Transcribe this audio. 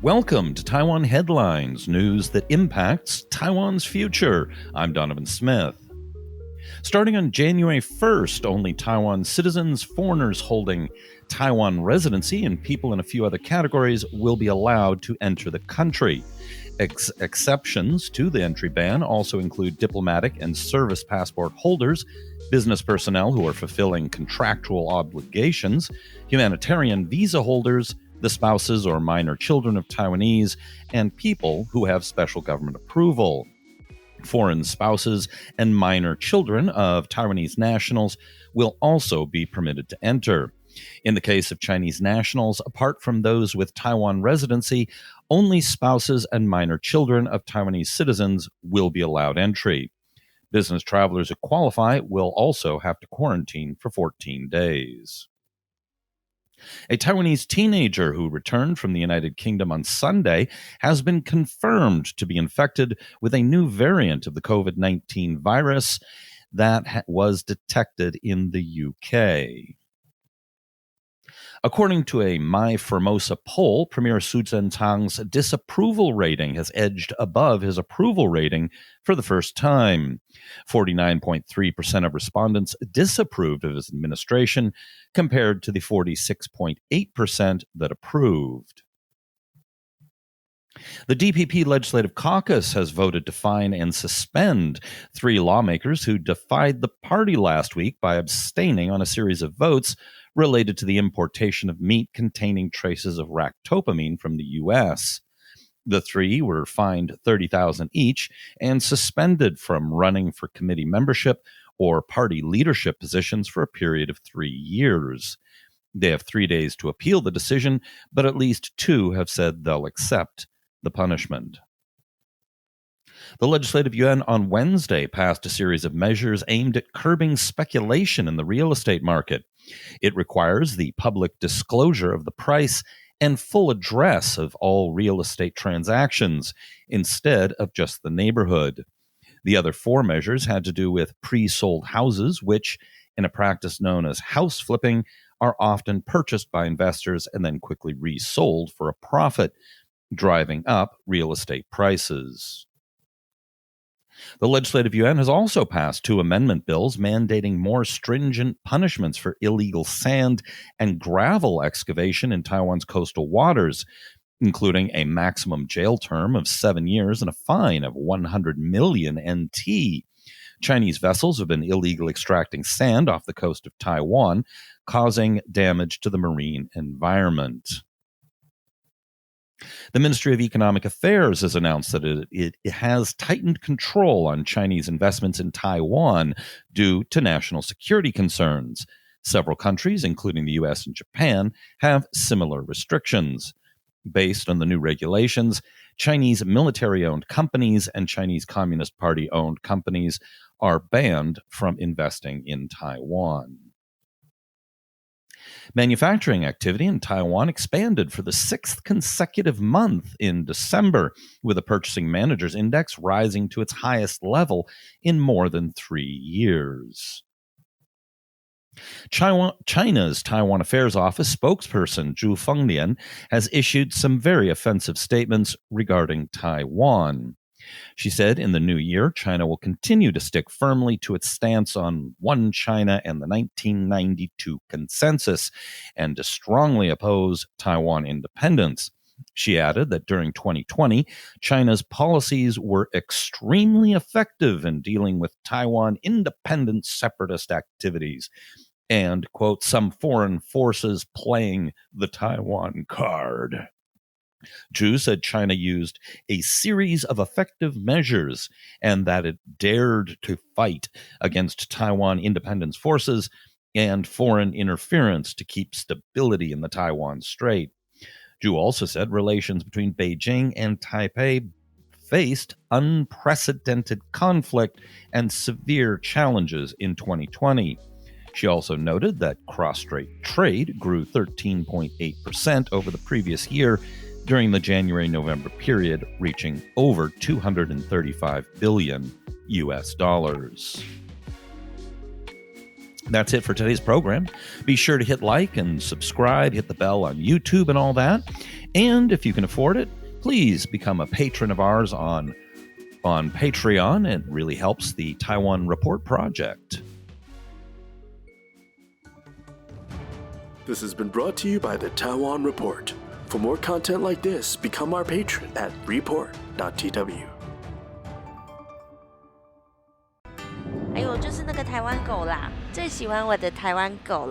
Welcome to Taiwan Headlines, news that impacts Taiwan's future. I'm Donovan Smith. Starting on January 1st, only Taiwan citizens, foreigners holding Taiwan residency, and people in a few other categories will be allowed to enter the country. Exceptions to the entry ban also include diplomatic and service passport holders, business personnel who are fulfilling contractual obligations, humanitarian visa holders, the spouses or minor children of Taiwanese, and people who have special government approval. Foreign spouses and minor children of Taiwanese nationals will also be permitted to enter. In the case of Chinese nationals, apart from those with Taiwan residency, only spouses and minor children of Taiwanese citizens will be allowed entry. Business travelers who qualify will also have to quarantine for 14 days. A Taiwanese teenager who returned from the United Kingdom on Sunday has been confirmed to be infected with a new variant of the COVID-19 virus that was detected in the UK. According to a My Formosa poll, Premier Su Tseng-chang's disapproval rating has edged above his approval rating for the first time. 49.3% of respondents disapproved of his administration, compared to the 46.8% that approved. The DPP Legislative Caucus has voted to fine and suspend 3 lawmakers who defied the party last week by abstaining on a series of votes related to the importation of meat containing traces of ractopamine from the U.S. The 3 were fined $30,000 each and suspended from running for committee membership or party leadership positions for a period of 3 years. They have 3 days to appeal the decision, but at least 2 have said they'll accept the punishment. The Legislative Yuan on Wednesday passed a series of measures aimed at curbing speculation in the real estate market. It requires the public disclosure of the price and full address of all real estate transactions, instead of just the neighborhood. The other 4 measures had to do with pre-sold houses, which, in a practice known as house flipping, are often purchased by investors and then quickly resold for a profit, driving up real estate prices. The Legislative Yuan has also passed 2 amendment bills mandating more stringent punishments for illegal sand and gravel excavation in Taiwan's coastal waters, including a maximum jail term of 7 years and a fine of 100 million NT. Chinese vessels have been illegally extracting sand off the coast of Taiwan, causing damage to the marine environment. The Ministry of Economic Affairs has announced that it has tightened control on Chinese investments in Taiwan due to national security concerns. Several countries, including the U.S. and Japan, have similar restrictions. Based on the new regulations, Chinese military-owned companies and Chinese Communist Party-owned companies are banned from investing in Taiwan. Manufacturing activity in Taiwan expanded for the 6th consecutive month in December, with the Purchasing Managers Index rising to its highest level in more than 3 years. China's Taiwan Affairs Office spokesperson Zhu Fenglian has issued some very offensive statements regarding Taiwan. She said in the new year, China will continue to stick firmly to its stance on one China and the 1992 consensus and to strongly oppose Taiwan independence. She added that during 2020, China's policies were extremely effective in dealing with Taiwan independent separatist activities and, quote, some foreign forces playing the Taiwan card. Zhu said China used a series of effective measures and that it dared to fight against Taiwan independence forces and foreign interference to keep stability in the Taiwan Strait. Zhu also said relations between Beijing and Taipei faced unprecedented conflict and severe challenges in 2020. She also noted that cross-strait trade grew 13.8% over the previous year during the January-November period, reaching over $235 billion US dollars. That's it for today's program. Be sure to hit like and subscribe, hit the bell on YouTube and all that. And if you can afford it, please become a patron of ours on Patreon. It really helps the Taiwan Report project. This has been brought to you by the Taiwan Report. For more content like this, become our patron at report.tw. 还有就是那个台湾狗啦，最喜欢我的台湾狗了。